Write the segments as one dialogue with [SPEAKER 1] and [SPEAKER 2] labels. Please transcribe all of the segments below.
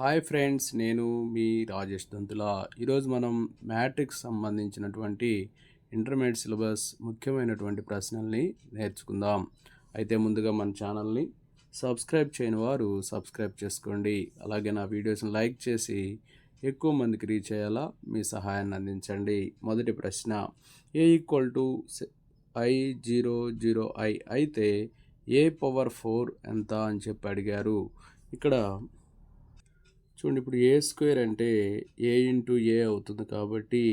[SPEAKER 1] Hi friends, నేను మీ రాజేష్ దంతుల. ఈరోజు మనం మ్యాట్రిక్స్ సంబంధించినటువంటి ఇంటర్మీడియట్ సిలబస్ ముఖ్యమైనటువంటి ప్రశ్నల్ని నేర్చుకుందాం. అయితే ముందుగా మన ఛానల్ని సబ్స్క్రైబ్ చేయని వారు సబ్స్క్రైబ్ చేసుకోండి. అలాగే నా వీడియోస్ని లైక్ చేసి ఎక్కువ మందికి రీచ్ అయ్యేలా మీ సహాయాన్ని అందించండి. మొదటి ప్రశ్న, ఏ ఈక్వల్ టు I00I అయితే ఏ పవర్ 4 ఎంత అని చెప్పి అడిగారు. ఇక్కడ చూడండి, ఇప్పుడు ఏ స్క్వేర్ అంటే ఏ ఇంటూ ఏ అవుతుంది కాబట్టి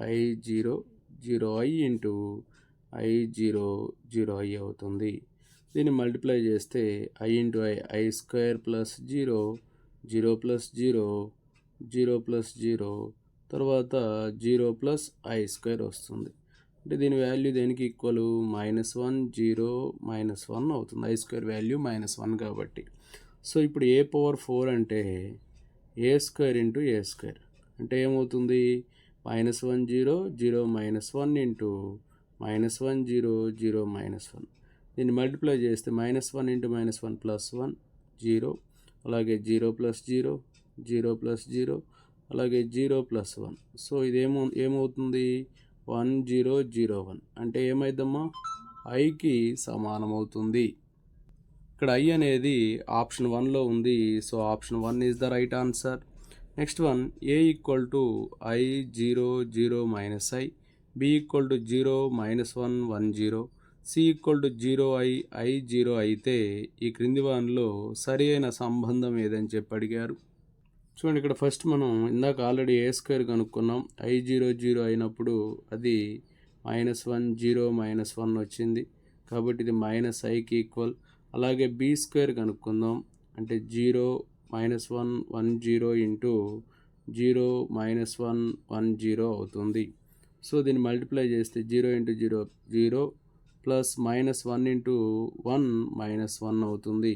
[SPEAKER 1] I00I ఇంటూ I00I అవుతుంది. దీన్ని మల్టిప్లై చేస్తే I into I square plus 0 0 plus 0 0 plus 0 తర్వాత 0 ప్లస్ I స్క్వేర్ వస్తుంది. అంటే దీని వాల్యూ దేనికి ఈక్వల్? -1 0 -1 అవుతుంది. I స్క్వేర్ వాల్యూ -1 కాబట్టి. సో ఇప్పుడు ఏ పవర్ 4 అంటే ఏ స్క్వేర్ ఇంటూ ఏ స్క్వేర్ అంటే ఏమవుతుంది? -1 0 0 -1 ఇంటూ -1 0 0 -1. దీన్ని మల్టిప్లై చేస్తే -1 ఇంటూ -1 +1 0, అలాగే 0 ప్లస్ 0 0 ప్లస్ 0, అలాగే 0 ప్లస్ 1. సో ఇది ఏమవుతుంది? 1 0 0 1 అంటే ఏమైందమ్మా? ఐకి సమానమవుతుంది. ఇక్కడ I అనేది ఆప్షన్ 1లో ఉంది. So option 1 is the right answer. Next one, A equal to I00 - I, B equal to 0 -1 1 0, C equal to 0I I0 అయితే ఈ క్రింది వానిలో సరి అయిన సంబంధం ఏదని చెప్పి అడిగారు. చూడండి, ఇక్కడ ఫస్ట్ మనం ఇందాక ఆల్రెడీ ఏ స్క్వేర్ కనుక్కున్నాం. I00 అయినప్పుడు అది -1 0 -1 వచ్చింది కాబట్టి ఇది -Iకి ఈక్వల్. అలాగే బి స్క్వేర్ కనుక్కుందాం. అంటే 0 -1 1 0 ఇంటూ 0 -1 1 0 అవుతుంది. సో దీన్ని మల్టిప్లై చేస్తే 0 ఇంటూ 0 0 ప్లస్ -1 ఇంటూ 1 -1 అవుతుంది.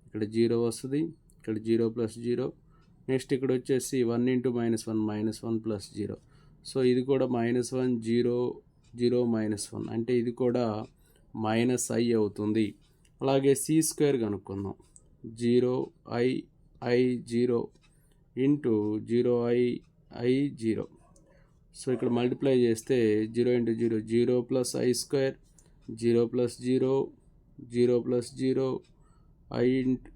[SPEAKER 1] ఇక్కడ 0 వస్తుంది, ఇక్కడ 0 ప్లస్ 0. నెక్స్ట్ ఇక్కడ వచ్చేసి 1 ఇంటూ -1 -1 ప్లస్ 0. సో ఇది కూడా -1 0 0 -1 అంటే ఇది కూడా -I అవుతుంది. అలాగే సి స్క్వేర్ కనుక్కుందాం. 0I I0 into 0I I0. So ఇక్కడ మల్టిప్లై చేస్తే 0 into 0 0 plus I square 0 plus 0 0 plus 0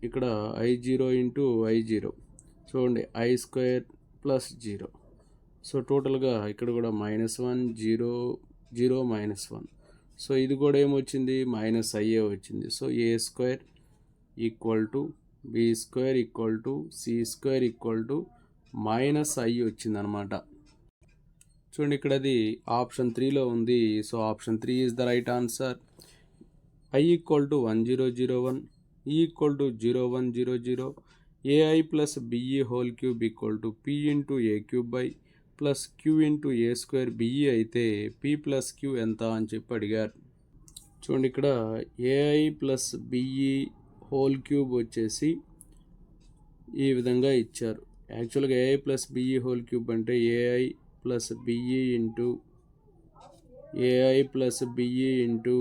[SPEAKER 1] ఇక్కడ I0 ఇంటూ I0. చూడండి, I స్క్వేర్ ప్లస్ 0. సో టోటల్గా ఇక్కడ కూడా -1 0 0 -1. సో ఇది కూడా ఏమొచ్చింది? -I వచ్చింది. So A square equal to B square equal to C square equal to -I వచ్చింది అనమాట. చూడండి, ఇక్కడ అది ఆప్షన్ 3లో ఉంది. So option 3 is the right answer. I equal to 1 0 0 1, E equal to 0 1 0 0, AI plus BE whole cube equal to P into A cube by plus Q into A square B E అయితే P plus Q ఎంత అని చెప్పి అడిగారు. చూడండి, ఇక్కడ AI plus BE whole cube వచ్చేసి ఈ విధంగా ఇచ్చారు. యాక్చువల్గా AI plus BE whole cube అంటే AI plus B into AI plus B into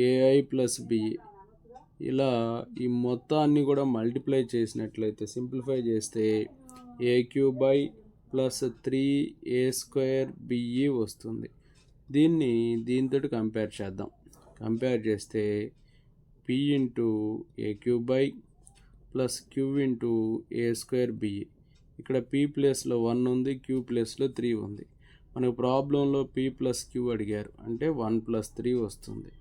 [SPEAKER 1] AI plus B, ఇలా ఈ మొత్తాన్ని కూడా మల్టిప్లై చేసినట్లయితే సింప్లిఫై చేస్తే A cube by plus 3A square B వస్తుంది. దీంతో కంపేర్ చేద్దాం. కంపేర్ చేస్తే P into A cube by plus Q into A square B. ఇక్కడ P ప్లేస్లో 1 ఉంది, Q ప్లేస్లో 3 ఉంది. మనకు ప్రాబ్లంలో P ప్లస్ Q అడిగారు అంటే 1 ప్లస్ 3 వస్తుంది.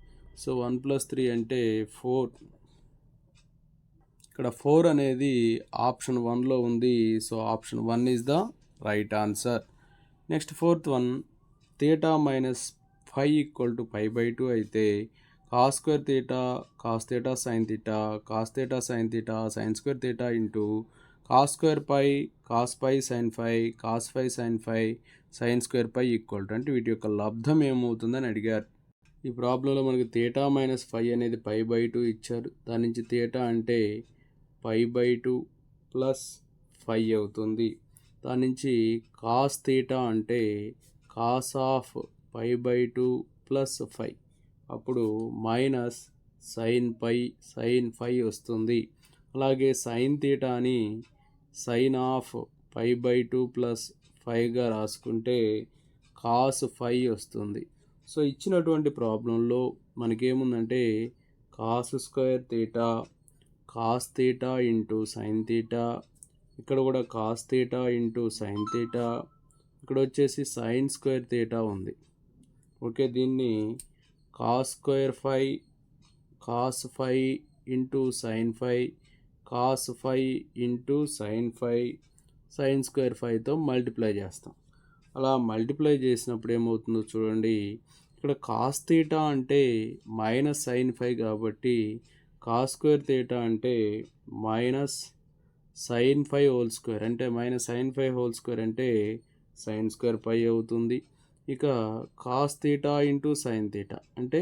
[SPEAKER 1] సో 1 ప్లస్ 3 అంటే 4. ఇక్కడ 4 అనేది ఆప్షన్ 1లో ఉంది. So option 1 is the right answer. Next fourth one, θ minus 5 equal to π/2 అయితే cos square θ cos θ sin θ cos θ sin θ sin square θ into cos square π cos π sin phi cos phi sin phi sin square π equal to, అంటే వీటి యొక్క లబ్ధం ఏమవుతుందని అడిగారు. ఈ ప్రాబ్లంలో మనకి θ minus 5 అనేది π/2 ఇచ్చారు. దాని నుంచి θ అంటే π/2 ప్లస్ 5 అవుతుంది. దాని నుంచి cos θ అంటే cos ఆఫ్ π/2 ప్లస్ 5, అప్పుడు మైనస్ sin 5 వస్తుంది. అలాగే sin θని sine of pi by 2 plus 5గా రాసుకుంటే కాస్ 5 వస్తుంది. సో ఇచ్చినటువంటి ప్రాబ్లంలో మనకేముందంటే cos square theta cos theta into sine theta, ఇక్కడ కూడా cos theta into sine theta, ఇక్కడ వచ్చేసి సైన్ స్క్వేర్ తీటా ఉంది. ఓకే, దీన్ని cos square 5 cos 5 into sine 5 cos 5 into sine 5 sine square 5తో మల్టిప్లై చేస్తాం. అలా మల్టిప్లై చేసినప్పుడు ఏమవుతుందో చూడండి. ఇక్కడ కాస్ తీటా అంటే మైనస్ సైన్ 5 కాబట్టి కాస్ స్క్వేర్ తీటా అంటే మైనస్ సైన్ 5 హోల్ స్క్వేర్ అంటే మైనస్ సైన్ 5 హోల్ స్క్వేర్ అంటే సైన్ స్క్వేర్ 5 అవుతుంది. ఇక cos theta into sine theta అంటే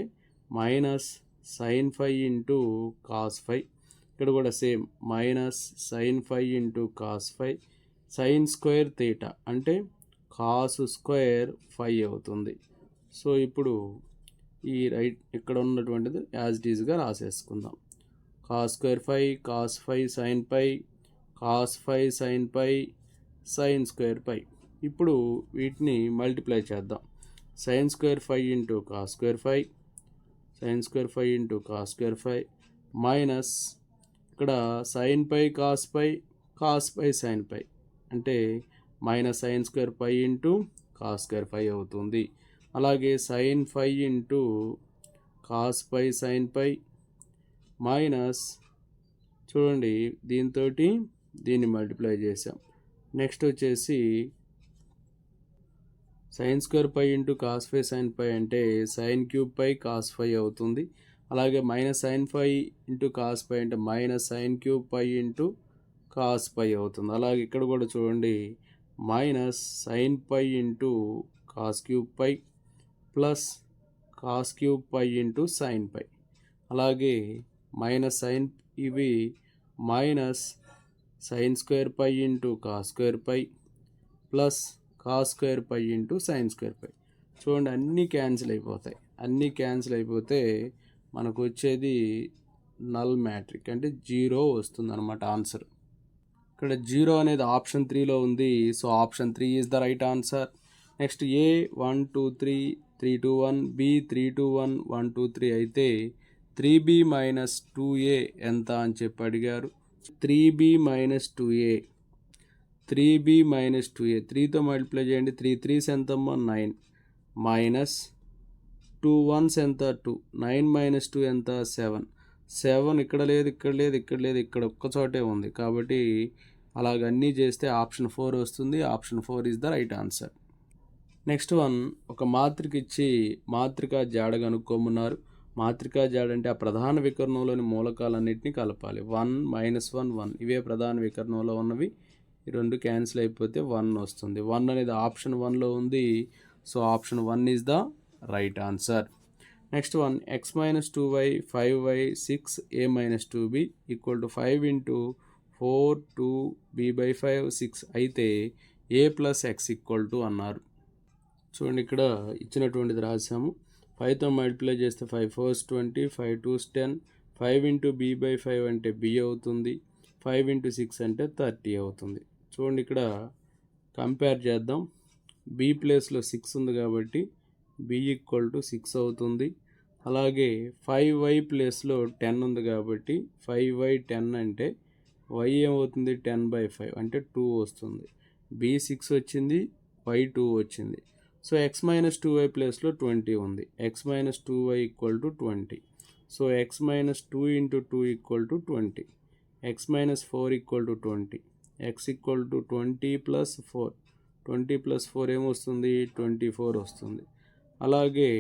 [SPEAKER 1] మైనస్ సైన్ 5 ఇంటూ కాస్ 5, ఇక్కడ కూడా same minus sine 5 into cos 5 sine square theta అంటే కాస్ స్క్వేర్ 5 అవుతుంది. సో ఇప్పుడు ఈ రైట్ ఇక్కడ ఉన్నటువంటిది యాజ్ ఇట్ ఈజ్గా రాసేసుకుందాం. Cos square 5 cos 5 sine 5 cos 5 sine 5 sine square 5. ఇప్పుడు వీటిని మల్టిప్లై చేద్దాం. Sine square 5 into cos square 5 sine square 5 into cos square 5 minus ఇక్కడ సైన్ 5 కాస్ 5 కాస్ 5 సైన్ 5 అంటే minus sine square 5 into cos square 5 అవుతుంది. అలాగే sine 5 into cos 5 sine 5 minus చూడండి దీంతో దీన్ని మల్టిప్లై చేసాం. నెక్స్ట్ వచ్చేసి sine square 5 into cos 5 sine 5 అంటే సైన్ క్యూబ్ 5 కాస్ 5 అవుతుంది. అలాగే మైనస్ సైన్ 5 ఇంటూ కాస్ 5 అంటే minus sine cube 5 into cos 5 అవుతుంది. అలాగే ఇక్కడ కూడా చూడండి minus sine 5 into cos cube 5 plus cos cube 5 into sine 5. అలాగే మైనస్ సైన్ ఇవి minus sine square 5 into cos square 5 plus cos square 5 into sine square 5. చూడండి అన్నీ క్యాన్సిల్ అయిపోతాయి. అన్నీ క్యాన్సిల్ అయిపోతే మనకు వచ్చేది నల్ మ్యాట్రిక్ అంటే 0 వస్తుంది అనమాట ఆన్సర్. ఇక్కడ 0 అనేది ఆప్షన్ 3లో ఉంది. So option 3 is the right answer. Next A 1 2 3 3 2 1 B 3 2 1 1 2 3 అయితే 3b మైనస్ 2a ఎంత అని చెప్పి అడిగారు. 3b minus 2a 3b minus 2a 3తో multiply చేయండి. 3 3s ఎంతమ్మా 9 మైనస్ 2 1s ఎంత 2 9 మైనస్ 2 ఎంత 7 7 ఇక్కడ లేదు ఇక్కడ లేదు ఇక్కడ లేదు ఇక్కడ ఒక్క చోటే ఉంది కాబట్టి అలాగన్నీ చేస్తే ఆప్షన్ 4 వస్తుంది. Option 4 is the right answer. Next one, ఒక మాత్రిక ఇచ్చి మాత్రిక జాడ కనుక్కోమన్నారు. మాత్రిక జాడ అంటే ఆ ప్రధాన వికర్ణంలోని మూలకాలన్నింటినీ కలపాలి. 1 మైనస్ 1 1 ఇవే ప్రధాన వికర్ణంలో ఉన్నవి. ఈ రెండు క్యాన్సిల్ అయిపోతే 1 వస్తుంది. 1 అనేది ఆప్షన్ 1లో ఉంది. So option 1 is the right answer. Next one, X minus 2y 5y 6a minus 2b equal to 5 into 4 2b by 5 6 అయితే a plus X equal to అన్నారు. చూడండి ఇక్కడ ఇచ్చినటువంటిది రాసాము. 5తో మల్టిప్లై చేస్తే 5 4s 20 5 2s 10 5 into b by 5 అంటే b అవుతుంది. 5 into 6 అంటే 30 అవుతుంది. చూడండి ఇక్కడ కంపేర్ చేద్దాం. b ప్లేస్లో 6 ఉంది కాబట్టి b ఈక్వల్ టు 6 అవుతుంది. అలాగే 5y ప్లేస్లో 10 ఉంది కాబట్టి 5y 10 అంటే y ఏమవుతుంది 10 బై 5 అంటే 2 వస్తుంది. b 6 వచ్చింది, y 2 వచ్చింది. సో ఎక్స్ మైనస్ 2y ప్లేస్లో 20 ఉంది. X minus 2y equal to 20. So X minus 2 into 2 equal to 20. X minus 4 equal to 20. X equal to 20 plus 4 20 plus 4 ఏమొస్తుంది 24 వస్తుంది. అలాగే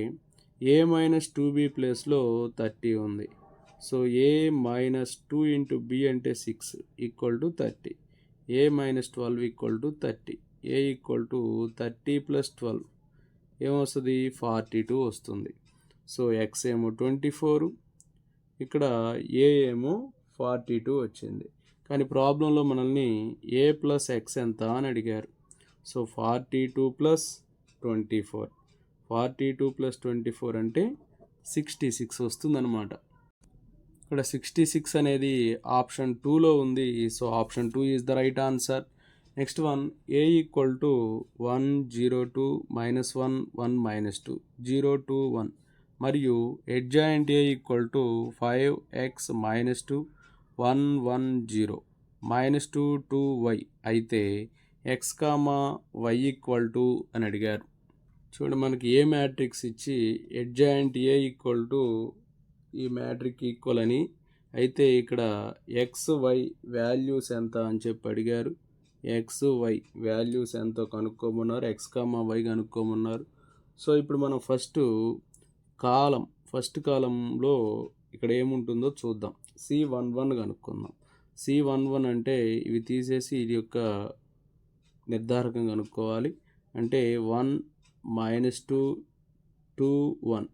[SPEAKER 1] ఏ మైనస్ 2b ప్లేస్లో 30 ఉంది. సో ఏ మైనస్ 2 ఇంటూ b అంటే 6 equal to 30. A minus 12 equal to 30. A equal to 30 plus 12 ఏమొస్తుంది 42 వస్తుంది. So X ఏమో 24, ఇక్కడ ఏ ఏమో 42 వచ్చింది. కానీ ప్రాబ్లంలో మనల్ని ఏ ప్లస్ ఎక్స్ ఎంత అని అడిగారు. సో 42 ప్లస్ 24 42 ప్లస్ 24 అంటే 66 వస్తుందన్నమాట. ఇక్కడ 66 అనేది ఆప్షన్ 2లో ఉంది. So option 2 is the right answer. Next one, a equal to 1 0 2 -1 1 -2 0 2 1 మరియు adjoint a equal to 5x -2 1 1 0 -2 2y అయితే x, y ఈక్వల్ టు అని అడిగారు. చూడండి, మనకి ఏ మ్యాట్రిక్స్ ఇచ్చి adjoint a ఈక్వల్ టు ఈ మ్యాట్రిక్ ఈక్వల్ అని అయితే ఇక్కడ ఎక్స్ వై వాల్యూస్ ఎంత అని చెప్పి అడిగారు. ఎక్స్ వై వాల్యూస్ ఎంతో కనుక్కోమన్నారు, ఎక్స్ వై కనుక్కోమన్నారు. సో ఇప్పుడు మనం ఫస్ట్ కాలంలో ఇక్కడ ఏముంటుందో చూద్దాం. C11 కనుక్కుందాం. C11 అంటే ఇవి తీసేసి ఇది యొక్క నిర్ధారకం కనుక్కోవాలి. అంటే 1 -2 2 1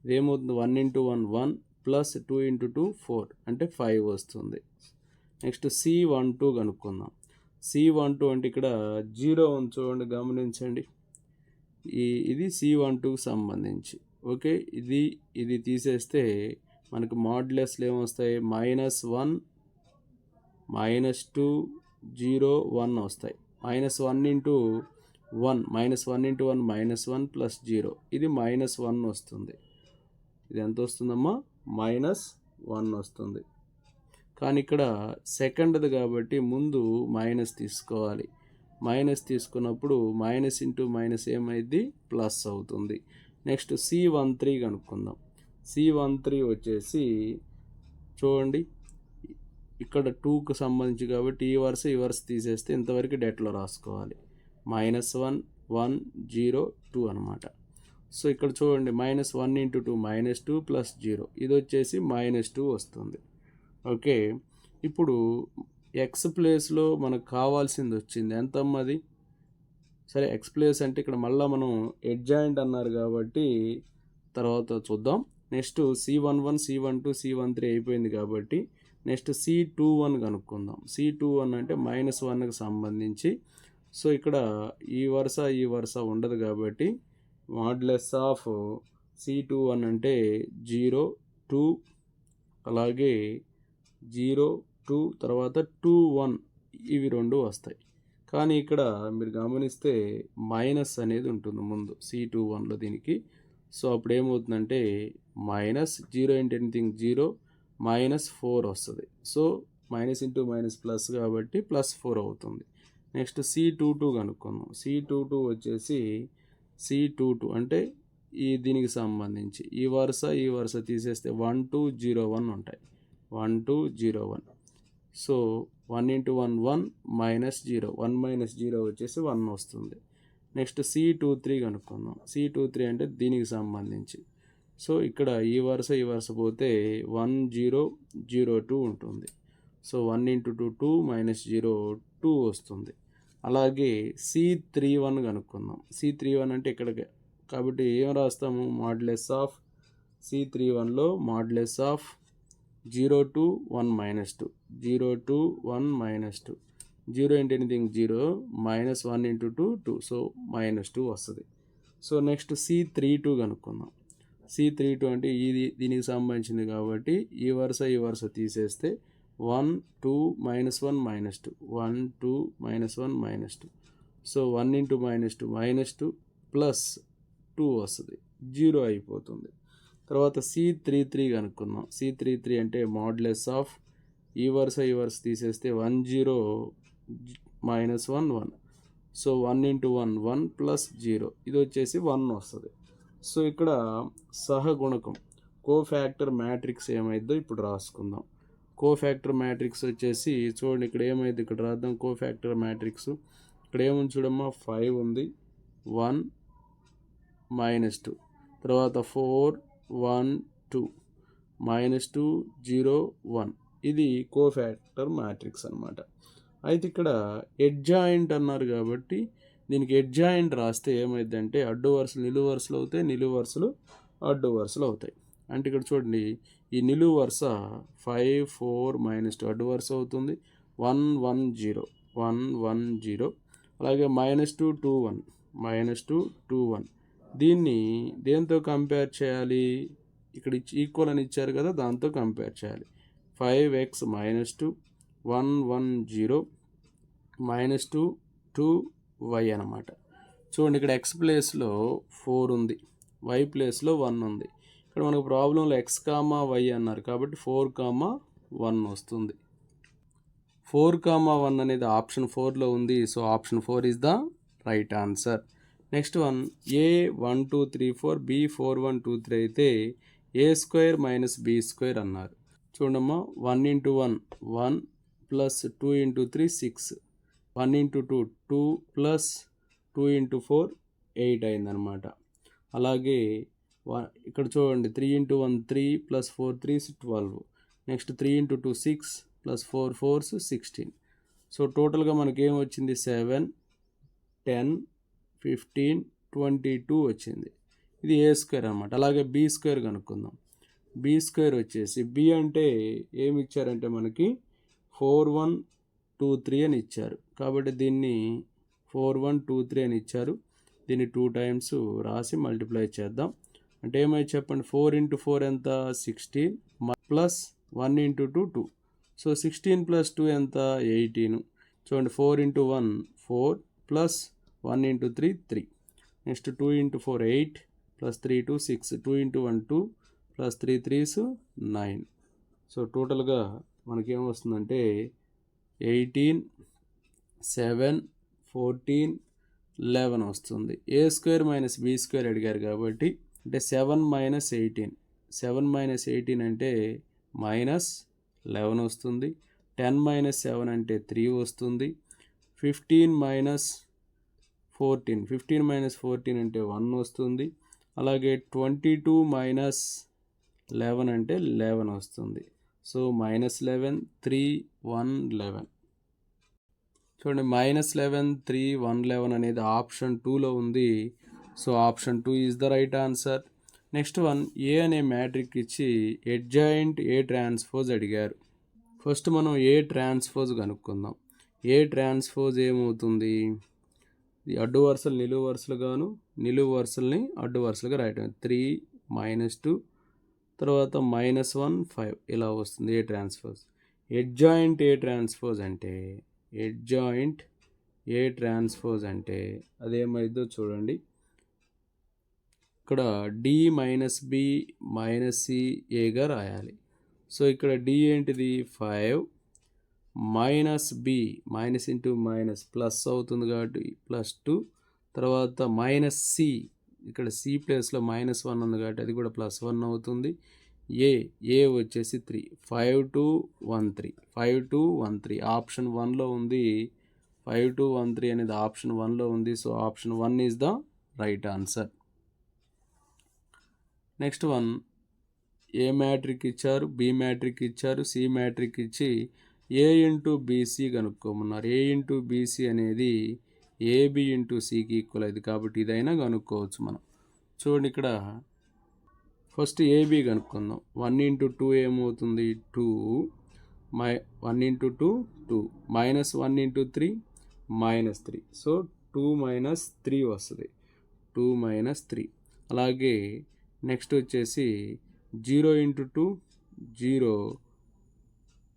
[SPEAKER 1] ఇదేమవుతుంది, 1 × 1 1 ప్లస్ 2 × 2 4 అంటే 5 వస్తుంది. నెక్స్ట్ C12 కనుక్కుందాం. C12 అంటే ఇక్కడ 0 ఉంది చూడండి, గమనించండి. ఇది C12కి సంబంధించి. ఓకే, ఇది తీసేస్తే మనకి మాడ్యులస్లు ఏమొస్తాయి, -1 -2 0 1 వస్తాయి. -1 × 1 -1 × 1 -1 ప్లస్ 0 ఇది -1 వస్తుంది. ఇది ఎంత వస్తుందమ్మా, -1 వస్తుంది. కానీ ఇక్కడ సెకండ్ది కాబట్టి ముందు మైనస్ తీసుకోవాలి. మైనస్ తీసుకున్నప్పుడు మైనస్ ఇంటూ మైనస్ ఏమైంది, ప్లస్ అవుతుంది. నెక్స్ట్ C13 కనుక్కుందాం. C13 వచ్చేసి చూడండి, ఇక్కడ 2కు సంబంధించి కాబట్టి ఈ వరుస తీసేస్తే ఇంతవరకు డెట్లో రాసుకోవాలి. -1 1 0 2 అనమాట. సో ఇక్కడ చూడండి, -1 × 2 -2 ప్లస్ 0 ఇది వచ్చేసి -2 వస్తుంది. ఓకే, ఇప్పుడు ఎక్స్ ప్లేస్లో మనకు కావాల్సింది వచ్చింది ఎంతమ్మది. సరే, ఎక్స్ ప్లేస్ అంటే ఇక్కడ మళ్ళీ మనం adjoint అన్నారు కాబట్టి తర్వాత చూద్దాం. నెక్స్ట్ C11 C12 C13 అయిపోయింది కాబట్టి నెక్స్ట్ C21 కనుక్కుందాం. C21 అంటే -1కి సంబంధించి. సో ఇక్కడ ఈ వరుస ఉండదు కాబట్టి మాడ్యులస్ ఆఫ్ C21 అంటే 0 2 అలాగే 0 2 తర్వాత 2 1 ఇవి రెండు వస్తాయి. కానీ ఇక్కడ మీరు గమనిస్తే మైనస్ అనేది ఉంటుంది ముందు C21లో దీనికి. సో అప్పుడు ఏమవుతుందంటే -0 × ఎనీథింగ్ 0 -4 వస్తుంది. So minus into minus plus కాబట్టి +4 అవుతుంది. నెక్స్ట్ C22 కనుక్కుందాం. C22 వచ్చేసి C22 అంటే దీనికి సంబంధించి ఈ వరుస తీసేస్తే 1 2 0 1 ఉంటాయి. 1 2 0 1. సో 1 × 1 1 -0 1 - 0 వచ్చేసి 1 వస్తుంది. నెక్స్ట్ C23 కనుక్కుందాం. C23 అంటే దీనికి సంబంధించి. సో ఇక్కడ ఈ వరుస పోతే 1 0 0 2 ఉంటుంది. సో 1 × 2 2 -0 2 వస్తుంది. అలాగే C31 కనుక్కుందాం. C31 అంటే ఇక్కడ కాబట్టి ఏం రాస్తాము, modulus of C31లో modulus of 0 2 1 -2 0 2 1 -2 0 × anything 0 -1 × 2 2 so -2 వస్తుంది. సో నెక్స్ట్ C32 కనుక్కుందాం. C32 అంటే దీనికి సంబంధించింది కాబట్టి ఈ వరుస తీసేస్తే 1 2 -1 -2 1 2 -1 -2 సో 1 × -2 ప్లస్ 2 వస్తుంది, 0 అయిపోతుంది. తర్వాత C33 కనుక్కుందాం. C33 అంటే మాడ్యులస్ ఆఫ్ ఈ వరుస తీసేస్తే 1 0 -1 1 సో 1 × 1 1 ప్లస్ 0 ఇది వచ్చేసి 1 వస్తుంది. సో ఇక్కడ సహగుణకం కోఫ్యాక్టర్ మ్యాట్రిక్స్ ఏమైందో ఇప్పుడు రాసుకుందాం. కోఫ్యాక్టర్ మ్యాట్రిక్స్ వచ్చేసి చూడండి, ఇక్కడ ఏమైంది ఇక్కడ రాద్దాం. కోఫ్యాక్టర్ మ్యాట్రిక్స్ ఇక్కడ ఏముంది చూడమ్మా, 5 ఉంది 1 -2 తర్వాత 4 1 2 -2 0 1 ఇది కోఫ్యాక్టర్ మ్యాట్రిక్స్ అనమాట. అయితే ఇక్కడ adjoint అన్నారు కాబట్టి దీనికి adjoint రాస్తే ఏమైందంటే అడ్డు వరుసలు నిలువు వరుసలు అవుతాయి, నిలువు వరుసలు అడ్డు వరుసలు అవుతాయి. అంటే ఇక్కడ చూడండి, ఈ నిలువు వరుస 5 4 -2 అడ్డు వరుస అవుతుంది. 1 1 0 1 1 0 అలాగే -2 2 1 -2 2 1 దీన్ని దేంతో కంపేర్ చేయాలి, ఇక్కడ ఈక్వల్ అని ఇచ్చారు కదా, దాంతో కంపేర్ చేయాలి. 5x minus 2 1 1 0 minus 2 2y అనమాట. చూడండి ఇక్కడ x ప్లేస్లో 4 ఉంది, y ప్లేస్లో 1 ఉంది. ఇక్కడ మనకు ప్రాబ్లంలో x కామా y అన్నారు కాబట్టి 4 1 వస్తుంది. 4 1 అనేది ఆప్షన్ 4లో ఉంది. So option 4 is the right answer. Next one A 1 2 3 4 B 4 1 2 3 అయితే A square minus B square అన్నారు. చూడమ్మా 1 into 1 1 plus 2 into 3 6 1 into 2 2 plus 2 into 4 8 అయిందనమాట. అలాగే ఇక్కడ చూడండి 3 into 1 3 plus 4 3 12. Next 3 into 2 6 plus 4 4 16. So టోటల్గా మనకి ఏం వచ్చింది 7 10 15 22 వచ్చింది. ఇది ఏ స్క్వేర్ అనమాట. అలాగే బి స్క్వేర్ కనుక్కుందాం. బి స్క్వేర్ వచ్చేసి బి అంటే ఏమి ఇచ్చారంటే మనకి 4 1 2 3 అని ఇచ్చారు కాబట్టి దీన్ని 4 1 2 3 అని ఇచ్చారు. దీన్ని 2 టైమ్స్ రాసి మల్టిప్లై చేద్దాం. అంటే ఏమై చెప్పండి 4 ఇంటూ 4 ఎంత 16 ప్లస్ 1 ఇంటూ 2 2. సో 16 ప్లస్ 2 ఎంత 18. చూడండి 4 into 1 4 plus 1 into 3 3. Next 2 into 4 8 plus 3 2 6 2 into 1 2 plus 3 3s 9. So టోటల్గా మనకేం వస్తుందంటే 18 7 14 11 వస్తుంది. ఏ స్క్వేర్ మైనస్ బి స్క్వేర్ అడిగారు కాబట్టి అంటే 7 మైనస్ 18 7 మైనస్ 18 అంటే మైనస్ 11 వస్తుంది. 10 మైనస్ 7 అంటే 3 వస్తుంది. 15 మైనస్ 14 15 మైనస్ 14 అంటే 1 వస్తుంది. అలాగే 22 మైనస్ 11 అంటే 11 వస్తుంది. So minus 11 3 1 11. చూడండి మైనస్ 11 3 1 11 అనేది ఆప్షన్ 2లో ఉంది. So option 2 is the right answer. Next one A అనే మ్యాట్రిక్ ఇచ్చి అడ్జాయింట్ ఏ ట్రాన్స్పోజ్ అడిగారు. ఫస్ట్ మనం ఏ ట్రాన్స్పోజ్ కనుక్కుందాం. ఏ ట్రాన్స్పోజ్ ఏమవుతుంది, అడ్డు వరుసలు నిలువు వరుసలుగాను నిలువు వరుసల్ని అడ్డు వరుసలుగా రాయటం 3 -2 తర్వాత -1 5 ఇలా వస్తుంది A transpose. Adjoint A transpose అంటే అడ్జాయింట్ ఏ ట్రాన్స్పోజ్ అంటే అదేమైందో చూడండి. ఇక్కడ D minus B minus C ఏగా రాయాలి. సో ఇక్కడ డి ఏంటిది 5 minus B minus into minus plus అవుతుంది కాబట్టి +2 తర్వాత మైనస్ సి ఇక్కడ సి ప్లేస్లో -1 ఉంది కాబట్టి అది కూడా +1 అవుతుంది. ఏ వచ్చేసి 3 5 2 1 3 5 2 1 3 ఆప్షన్ 1లో ఉంది. 5 2 1 3 అనేది ఆప్షన్ 1లో ఉంది. So option 1 is the right answer. Next one A matrix ఇచ్చారు, బి మ్యాట్రిక్ ఇచ్చారు, సి మ్యాట్రిక్ ఇచ్చి ఏ ఇంటూ బీసీ కనుక్కోమన్నారు. ఏ ఇంటూ బీసీ అనేది ఏబి ఇంటూ సికి ఈక్వల్ అయింది కాబట్టి ఇదైనా కనుక్కోవచ్చు మనం. చూడండి ఇక్కడ ఫస్ట్ ఏబి కనుక్కుందాం. 1 ఇంటూ 2 ఏమవుతుంది 2 1 ఇంటూ 2 2 -1 ఇంటూ 3 -3. సో 2 - 3 వస్తుంది 2 - 3. అలాగే నెక్స్ట్ వచ్చేసి 0 ఇంటూ 2 0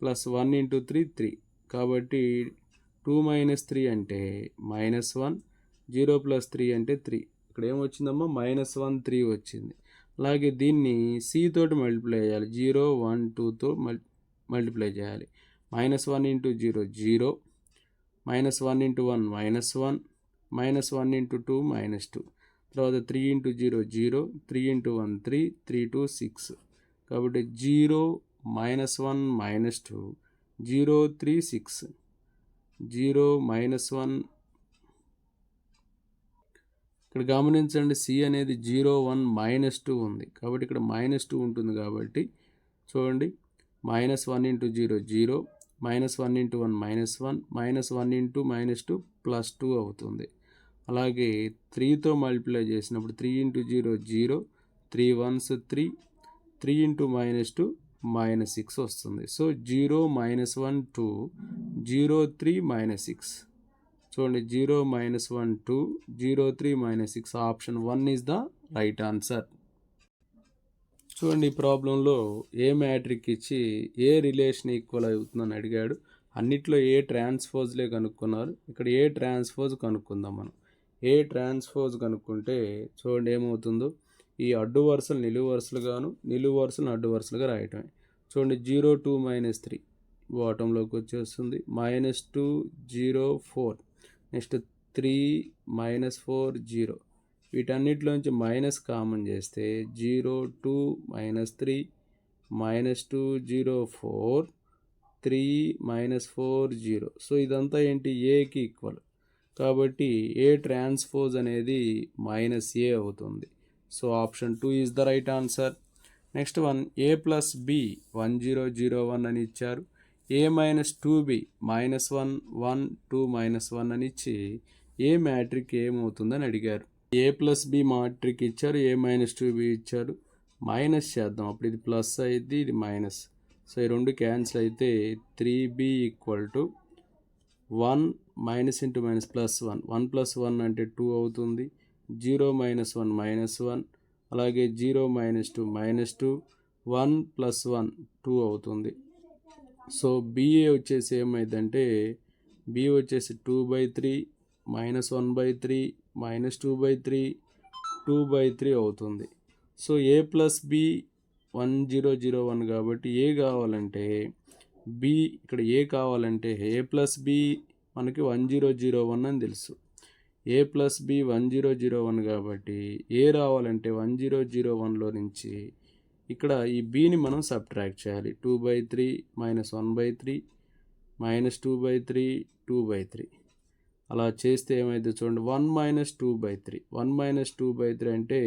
[SPEAKER 1] ప్లస్ 1 ఇంటూ 3 3 కాబట్టి 2 - 3 అంటే -1 0 ప్లస్ 3 అంటే 3. ఇక్కడ ఏమొచ్చిందమ్మా -1 3 వచ్చింది. అలాగే దీన్ని సి తోటి మల్టిప్లై చేయాలి. 0 1 2తో మల్టిప్లై చేయాలి. -1 ఇంటూ 0 0 -1 ఇంటూ 1 -1 -1 ఇంటూ 2 -2 తర్వాత 3 ఇంటూ 0 0 3 ఇంటూ 1 3 3 2 6 కాబట్టి 0 -1 -2 0 3 6 0 -1. ఇక్కడ గమనించండి సి అనేది 0 1 -2 ఉంది కాబట్టి ఇక్కడ -2 ఉంటుంది కాబట్టి చూడండి -1 ఇంటూ 0 0 -1 ఇంటూ 1 -1 -1 ఇంటూ -2 +2 అవుతుంది. అలాగే 3తో మల్టిప్లై చేసినప్పుడు 3 ఇంటూ 0 0 3 1s 3 3 ఇంటూ -2 -6 వస్తుంది. సో 0 -1 2 0 3 -6 చూడండి 0 -1 2 0 3 -6 option 1 is the right answer. చూడండి ఈ ప్రాబ్లంలో ఏ మ్యాట్రిక్ ఇచ్చి ఏ రిలేషన్ ఈక్వల్ అవుతుందని అడిగాడు. అన్నిట్లో ఏ ట్రాన్స్పోజ్లే కనుక్కున్నారు. ఇక్కడ ఏ ట్రాన్స్పోజ్ కనుక్కుందాం మనం. ఏ ట్రాన్స్పోజ్ కనుక్కుంటే చూడండి ఏమవుతుందో, ఈ అడ్డు వరుసలు నిలువు వరుసలుగాను, నిలువు వరుసలను అడ్డు వరుసలుగా రాయటమే. చూడండి 0 2 -3 బాటంలోకి వచ్చేస్తుంది. -2 0 4, నెక్స్ట్ 3 -4 0. వీటన్నిటిలోంచి మైనస్ కామన్ చేస్తే 0 2 -3 -2 0 4 3 -4 0. సో ఇదంతా ఏంటి, ఏకి ఈక్వల్ కాబట్టి ఏ ట్రాన్స్పోజ్ అనేది -a అవుతుంది. So option 2 is the right answer. Next one, a plus b 1 0 0 1 అని ఇచ్చారు. a మైనస్ 2b -1 1 2 -1 అని ఇచ్చి ఏ మ్యాట్రిక్ ఏమవుతుందని అడిగారు. a ప్లస్ b మ్యాట్రిక్ ఇచ్చారు, a మైనస్ 2b ఇచ్చారు. మైనస్ చేద్దాం, అప్పుడు ఇది ప్లస్ అయింది, ఇది మైనస్. సో ఈ రెండు క్యాన్సిల్ అయితే 3b equal to 1 minus into minus plus 1, 1 plus 1 అంటే 2 అవుతుంది. 0 మైనస్ 1 -1, అలాగే 0 మైనస్ 2 -2, 1 ప్లస్ 1 2 అవుతుంది. సో బిఏ వచ్చేసి ఏమైందంటే బి వచ్చేసి 2/3 -1/3 -2/3 2/3 అవుతుంది. సో ఏ ప్లస్ బి 1 0 0 1 కాబట్టి ఏ కావాలంటే బి, ఇక్కడ ఏ కావాలంటే ఏ ప్లస్ బి మనకి 1 0 0 1 అని తెలుసు. ఏ ప్లస్ బి 1 0 0 1 కాబట్టి ఏ రావాలంటే 1 0 0 1లో నుంచి ఇక్కడ ఈ బిని మనం సబ్ట్రాక్ట్ చేయాలి. 2/3 -1/3 -2/3 2/3 అలా చేస్తే ఏమైంది చూడండి, 1 - 2/3. 1 - 2/3 అంటే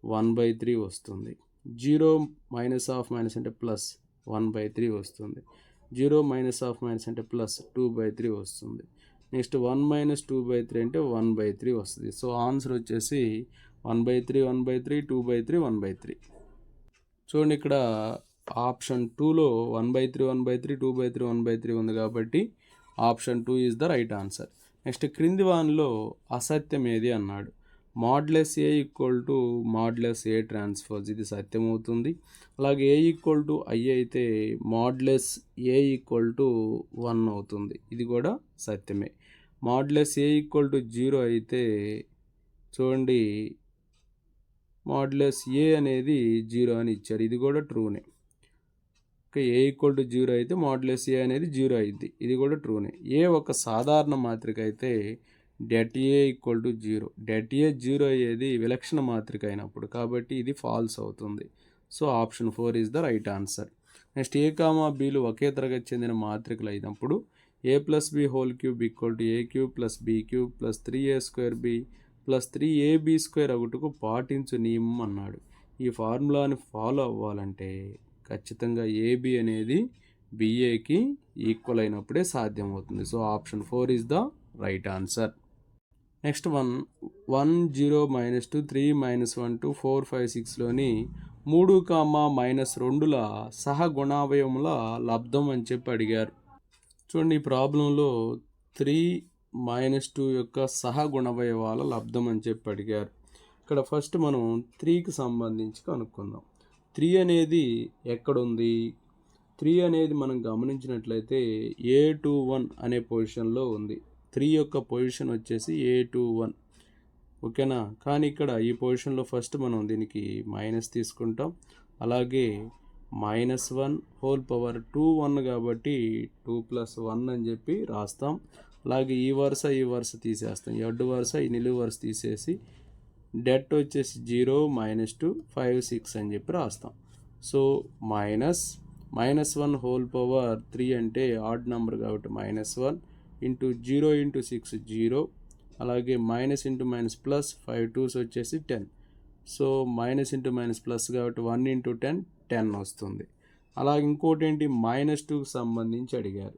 [SPEAKER 1] 1/3 వస్తుంది. 0 మైనస్ ఆఫ్ మైనస్ అంటే ప్లస్ 1/3 వస్తుంది. 0 మైనస్ ఆఫ్ మైనస్ అంటే ప్లస్ 2/3 వస్తుంది. నెక్స్ట్ 1 - 2/3 అంటే 1/3 వస్తుంది. సో ఆన్సర్ వచ్చేసి 1/3 1/3 2/3 1/3. చూడండి ఇక్కడ ఆప్షన్ 2లో 1/3 1/3 2/3 1/3 ఉంది కాబట్టి option 2 is the right answer. Next క్రింది వానిలో అసత్యం ఏది అన్నాడు. మాడ్లెస్ ఏ ఈక్వల్ టు మాడ్లెస్ ఏ ట్రాన్స్పోజ్, ఇది సత్యం అవుతుంది. అలాగే ఏ ఈక్వల్ టు ఐ అయితే మాడ్లెస్ ఏ ఈక్వల్ టు 1 అవుతుంది, ఇది కూడా సత్యమే. మాడ్లెస్ ఏ ఈక్వల్ టు 0 అయితే చూడండి మాడ్యులస్ ఏ అనేది 0 అని ఇచ్చారు, ఇది కూడా ట్రూనే. ఓకే, ఏ ఈక్వల్ టు 0 అయితే మాడ్యులస్ ఏ అనేది 0 అయింది, ఇది కూడా ట్రూనే. ఏ ఒక సాధారణ మాత్రిక అయితే det A equal to 0, det A 0 అయ్యేది విలక్షణ మాత్రిక అయినప్పుడు, కాబట్టి ఇది ఫాల్స్ అవుతుంది. So option 4 is the right answer. Next A comma బీలు ఒకే తరగతి చెందిన మాత్రికలు అయినప్పుడు A plus B whole cube equal to A cube plus B cube plus 3a² B plus 3ab² ఒకటికు పాటించు నియమం అన్నాడు. ఈ ఫార్ములాని ఫాలో అవ్వాలంటే ఖచ్చితంగా ఏబి అనేది బిఏకి ఈక్వల్ అయినప్పుడే సాధ్యమవుతుంది. So option 4 is the right answer. Next 1 0 -2 3 -1 2 4 5 6లోని 3, -2ల సహగుణావయముల లబ్ధం అని చెప్పి అడిగారు. చూడండి ఈ ప్రాబ్లంలో 3 -2 యొక్క సహగుణవయవాల లబ్ధం అని చెప్పి అడిగారు. ఇక్కడ ఫస్ట్ మనం 3కి సంబంధించి కనుక్కుందాం. 3 అనేది ఎక్కడుంది? 3 అనేది మనం గమనించినట్లయితే A21 అనే పొజిషన్లో ఉంది. 3 యొక్క పొజిషన్ వచ్చేసి A21, ఓకేనా. కానీ ఇక్కడ ఈ పొజిషన్లో ఫస్ట్ మనం దీనికి మైనస్ తీసుకుంటాం. అలాగే -1 హోల్ పవర్ 2 1 కాబట్టి 2 + 1 అని చెప్పి రాస్తాం. అలాగే ఈ వరుస తీసేస్తాం, ఈ అడ్డు వరుస ఈ నిలువు వరుస తీసేసి డెట్ వచ్చేసి 0 -2 5 6 అని చెప్పి రాస్తాం. సో -1 హోల్ పవర్ 3 అంటే ఆడ్ నెంబర్ కాబట్టి -1 ఇంటూ 0 ఇంటూ 6 0, అలాగే minus into minus plus 5 2s వచ్చేసి 10. So minus into minus plus కాబట్టి 1 ఇంటూ 10 10 వస్తుంది. అలాగే ఇంకోటి ఏంటి, -2కి సంబంధించి అడిగారు.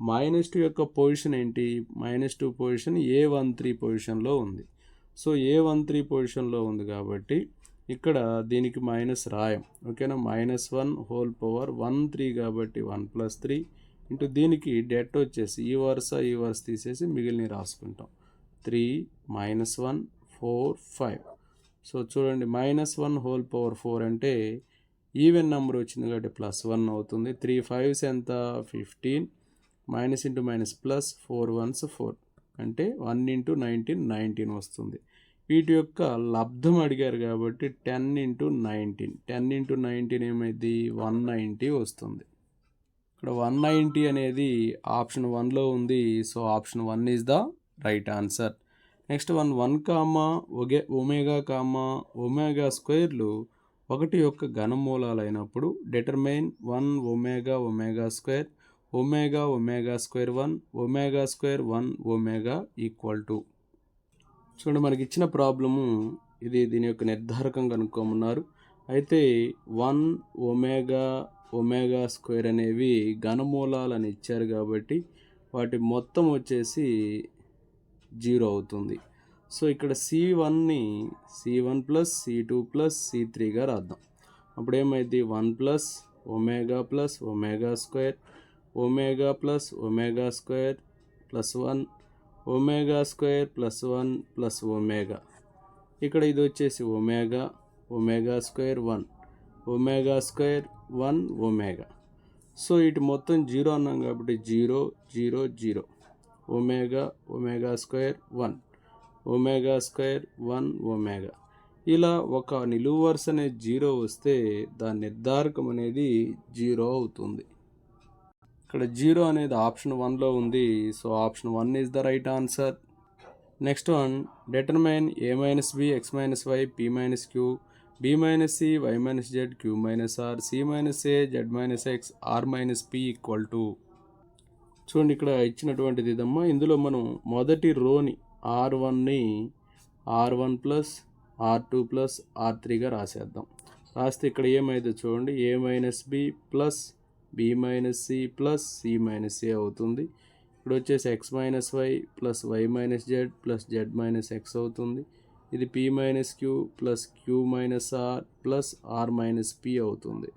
[SPEAKER 1] -2 యొక్క పొజిషన్ ఏంటి? -2 పొజిషన్ A13 పొజిషన్లో ఉంది. సో A13 పొజిషన్లో ఉంది కాబట్టి ఇక్కడ దీనికి మైనస్ రాయం, ఓకేనా. -1 హోల్ పవర్ 1 3 కాబట్టి 1 + 3 ఇంటూ దీనికి డెట్ వచ్చేసి ఈ వరుస తీసేసి మిగిలిన రాసుకుంటాం. 3 -1 4 5. సో చూడండి -1 హోల్ పవర్ 4 అంటే ఈవెన్ నెంబర్ వచ్చింది కాబట్టి +1 అవుతుంది. 3 5s ఎంత 15, minus into minus plus 4 1s 4 అంటే 1 ఇంటూ 19 19 వస్తుంది. వీటి యొక్క లబ్ధం అడిగారు కాబట్టి 10 ఇంటూ 19 10 ఇంటూ 19 ఏమైంది 190 వస్తుంది. ఇక్కడ 190 అనేది ఆప్షన్ 1లో ఉంది. So option 1 is the right answer. Next 1 comma omega comma omega స్క్వేర్లు ఒకటి యొక్క ఘనమూలాలు అయినప్పుడు determine 1 omega omega square omega omega square 1 omega square 1 omega equal to. చూడండి మనకి ఇచ్చిన ప్రాబ్లము ఇది, దీని యొక్క నిర్ధారకం కనుక్కోమన్నారు. అయితే 1 ఒమేగా ఒమేగా స్క్వేర్ అనేవి ఘనమూలాలని ఇచ్చారు కాబట్టి వాటి మొత్తం వచ్చేసి 0 అవుతుంది. సో ఇక్కడ C1ని C1 ప్లస్ C2 ప్లస్ C3గా రాద్దాం. అప్పుడు ఏమైంది 1 plus omega square omega plus omega square plus 1 omega square plus 1 plus omega. ఇక్కడ ఇది వచ్చేసి omega square 1 omega square 1 omega. So ఇటు మొత్తం 0 అన్నాం కాబట్టి 0 0 0 omega square 1 omega square 1 omega. ఇలా ఒక నిలువు వరుస అనేది 0 వస్తే దాని నిర్ధారకం అనేది 0 అవుతుంది. ఇక్కడ 0 అనేది ఆప్షన్ 1లో ఉంది. So option 1 is the right answer. Next one determine a minus b x minus y p minus q b minus c y minus z q minus r c minus a z minus x r minus p equal to. చూడండి ఇక్కడ ఇచ్చినటువంటిది ఇదమ్మా. ఇందులో మనం మొదటి రోని R1ని R1 plus R2 plus R3గా రాసేద్దాం. రాస్తే ఇక్కడ ఏమైందో చూడండి a minus b plus b minus c plus c minus a అవుతుంది. ఇక్కడ వచ్చేసి x minus y plus y minus z plus z minus x అవుతుంది. ఇది p minus q plus q minus r plus r minus p అవుతుంది.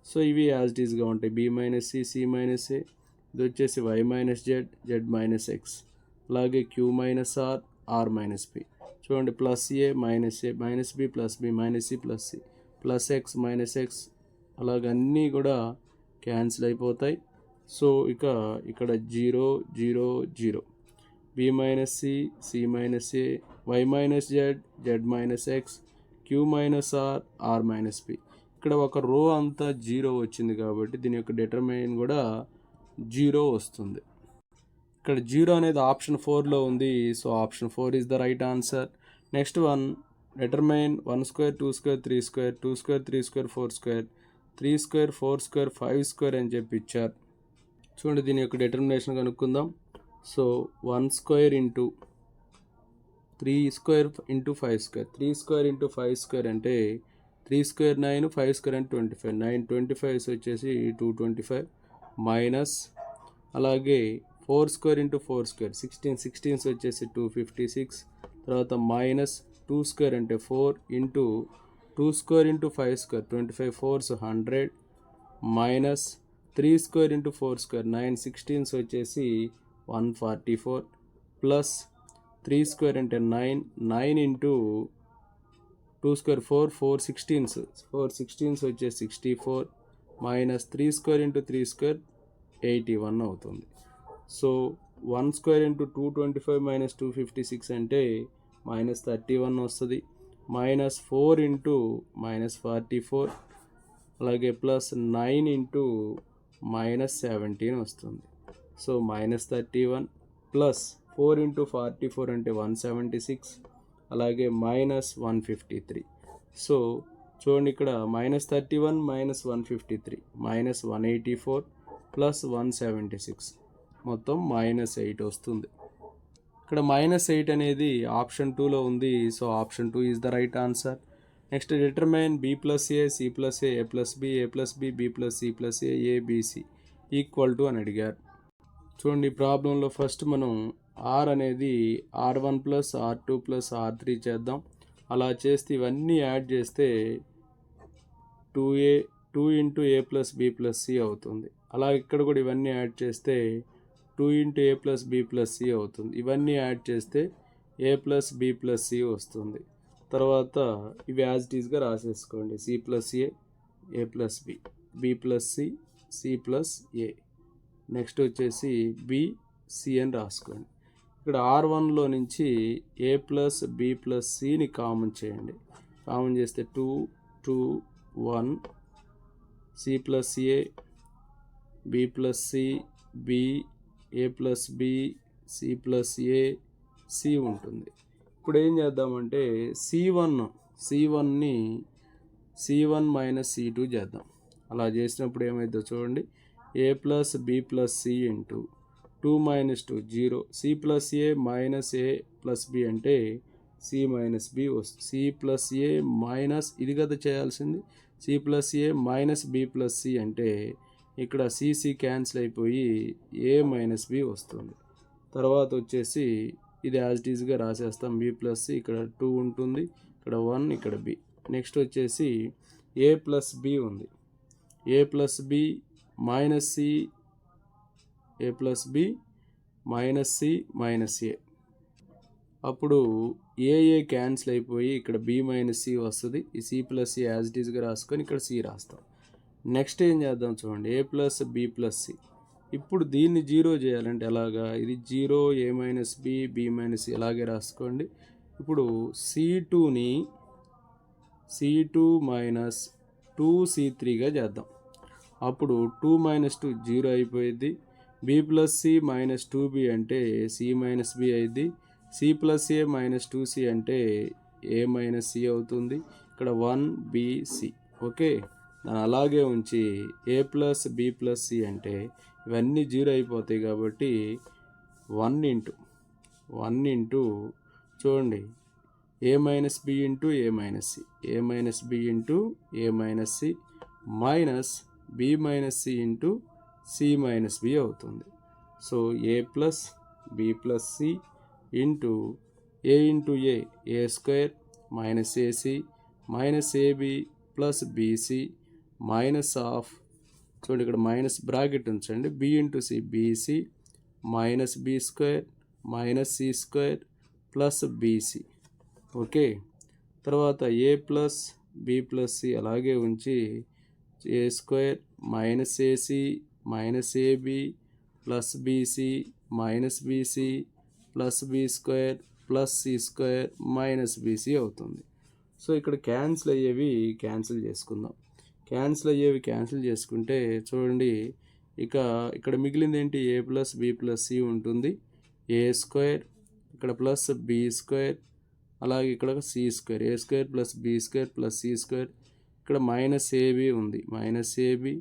[SPEAKER 1] So ఇవి as it ఈస్గా ఉంటాయి. b minus c c minus a, ఇది వచ్చేసి y minus z z minus x, అలాగే q minus r r minus p. చూడండి plus a minus b plus b minus c plus c plus x minus x అలాగే అన్నీ కూడా cancel అయిపోతాయి. So ఇక్కడ 0 0 0 b minus c c minus a y minus z z minus x q minus r r minus p. ఇక్కడ ఒక రో అంతా 0 వచ్చింది కాబట్టి దీని యొక్క డిటర్మైన్ కూడా 0 వస్తుంది. ఇక్కడ 0 అనేది ఆప్షన్ 4లో ఉంది. So option 4 is the right answer. Next one determine 1 square 2 square 3 square 2 square 3 square 4 square 3 square 4 square 5 square అని చెప్పి ఇచ్చారు. చూడండి దీని యొక్క డిటర్మినేషన్ కనుక్కుందాం. So 1 square into 3 square into 5 square 3 square into 5 square అంటే 3 స్క్వేర్ 9 5 స్క్వేర్ అంటే 25 9 25 వచ్చేసి 225 మైనస్ అలాగే 4 స్క్వేర్ ఇంటూ 4 స్క్వేర్ 16 16 వచ్చేసి 256 తర్వాత మైనస్ 2 స్క్వేర్ అంటే 4 into 2 square into 5 square 25 4s 100 minus 3 square into 4 square 9 16 వచ్చేసి 144 ప్లస్ 3 స్క్వేర్ అంటే 9 ఇంటూ 2 స్క్వేర్ 4 16 వచ్చేసి 64 మైనస్ 3 స్క్వేర్ ఇంటూ 3 స్క్వేర్ 81 అవుతుంది. సో 1 స్క్వేర్ ఇంటూ 225 మైనస్ 256 అంటే మైనస్ 31 వస్తుంది. మైనస్ 4 ఇంటూ మైనస్ 44 అలాగే ప్లస్ 9 ఇంటూ మైనస్ 17 వస్తుంది. సో మైనస్ 31 ప్లస్ 4 ఇంటూ 44 అంటే 176 అలాగే మైనస్ 153. సో చూడండి ఇక్కడ మైనస్ 31 మైనస్ 153 మైనస్ 184 ప్లస్ 176 మొత్తం -8 వస్తుంది. ఇక్కడ -8 అనేది ఆప్షన్ 2లో ఉంది. So option 2 is the right answer. Next determine b plus a c plus a plus b a plus b b plus c plus a bc equal to అని అడిగారు. చూడండి ఈ ప్రాబ్లంలో ఫస్ట్ మనం r అనేది r1 plus r2 plus r3 చేద్దాం. అలా చేస్తే ఇవన్నీ యాడ్ చేస్తే 2 into a plus b plus c అవుతుంది. అలా ఇక్కడ కూడా ఇవన్నీ యాడ్ చేస్తే 2 into a plus b plus c అవుతుంది. ఇవన్నీ యాడ్ చేస్తే a plus b plus c వస్తుంది. తర్వాత ఇవి యాజ్ ఇట్ ఈస్గా రాసేసుకోండి. c plus a A plus B, B plus C, C plus A. Next వచ్చేసి బి, సి అని రాసుకోండి. ఇక్కడ R1లో నుంచి ఏ ప్లస్ బి ప్లస్ సిని కామన్ చేయండి. కామన్ చేస్తే 2, 2, 1, సి ప్లస్ ఏ, బి ప్లస్ సి, బి, ఏ ప్లస్ బి, సి ప్లస్ ఏ, C ఉంటుంది. ఇప్పుడు ఏం చేద్దామంటే C1ని C1 మైనస్ C2 చేద్దాం. అలా చేసినప్పుడు ఏమైందో చూడండి. A plus B plus C into 2 minus 2 0, C plus A minus A plus B అంటే సి మైనస్ బి వస్తుంది. సి ప్లస్ ఏ మైనస్ ఇది కదా చేయాల్సింది. C plus A minus B plus C అంటే ఇక్కడ సిసి క్యాన్సిల్ అయిపోయి ఏ మైనస్ బి వస్తుంది. తర్వాత వచ్చేసి ఇది యాజ్ ఇట్ ఈజ్గా రాసేస్తాం. బి ప్లస్ సి ఇక్కడ 2 ఉంటుంది, ఇక్కడ 1, ఇక్కడ బి. నెక్స్ట్ వచ్చేసి ఏ ప్లస్ బి ఉంది. A plus B minus C, A plus B minus C minus A. అప్పుడు ఏ క్యాన్సిల్ అయిపోయి ఇక్కడ బి మైనస్ సి వస్తుంది. ఈ C plus C as it ఈజ్గా రాసుకొని ఇక్కడ సి రాస్తాం. నెక్స్ట్ ఏం చేద్దాం చూడండి. A plus B plus C. ఇప్పుడు దీన్ని 0 చేయాలంటే ఎలాగా, ఇది 0, A minus B, B minus C అలాగే రాసుకోండి. ఇప్పుడు C2ని C2 మైనస్ 2C3గా చేద్దాం. అప్పుడు 2 మైనస్ 2 0 అయిపోయింది. బి ప్లస్ సి మైనస్ 2బి అంటే సి మైనస్ బి అయింది. సి ప్లస్ ఏ మైనస్ 2సి అంటే ఏ మైనస్ సి అవుతుంది. ఇక్కడ 1BC. ఓకే, దాన్ని అలాగే ఉంచి A plus B plus C అంటే ఇవన్నీ 0 అయిపోతాయి కాబట్టి 1 ఇంటూ చూడండి A minus B into A minus C, A minus B into A minus C minus B minus C into C minus B అవుతుంది. So A plus B plus C into A square minus A C minus A B plus B C minus of చూడండి ఇక్కడ minus bracket ఉంచండి. B into C B C minus B square minus C square plus B C. Okay, తర్వాత A plus B plus C అలాగే ఉంచి A square minus A C minus A B plus B C minus B C plus B square plus C square minus B C అవుతుంది. So ఇక్కడ cancel అయ్యేవి cancel చేసుకుందాం. Cancel చేసుకుంటే చూడండి ఇక్కడ మిగిలింది ఏంటి, A plus B plus C ఉంటుంది. ఏ స్క్వేర్ ఇక్కడ ప్లస్ బి స్క్వేర్ అలాగే ఇక్కడ C square, A square plus B square plus C square. ఇక్కడ మైనస్ ఏబి ఉంది, మైనస్ ఏబి.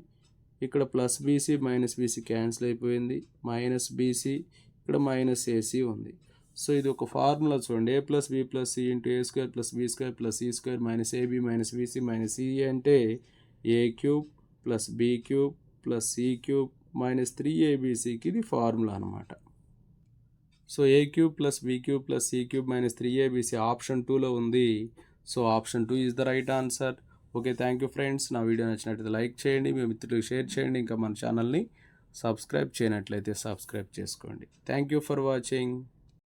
[SPEAKER 1] ఇక్కడ plus B C minus B C cancel అయిపోయింది. మైనస్ బీసీ ఇక్కడ minus A C ఉంది. సో ఇది ఒక ఫార్ములా చూడండి. A plus B plus C into A square plus B square plus C square minus A B minus B C minus C అంటే A cube plus B cube plus C cube minus 3abcకి ఇది formula అనమాట. So A cube plus B cube plus C cube minus 3abc option 2లో ఉంది. So option 2 is the right answer. Okay, thank you friends. నా video నచ్చినట్లయితే like చేయండి, మీ మిత్రులకు share చేయండి. ఇంకా మన ఛానల్ని సబ్స్క్రైబ్ చేయనట్లయితే సబ్స్క్రైబ్ చేసుకోండి. Thank you for watching.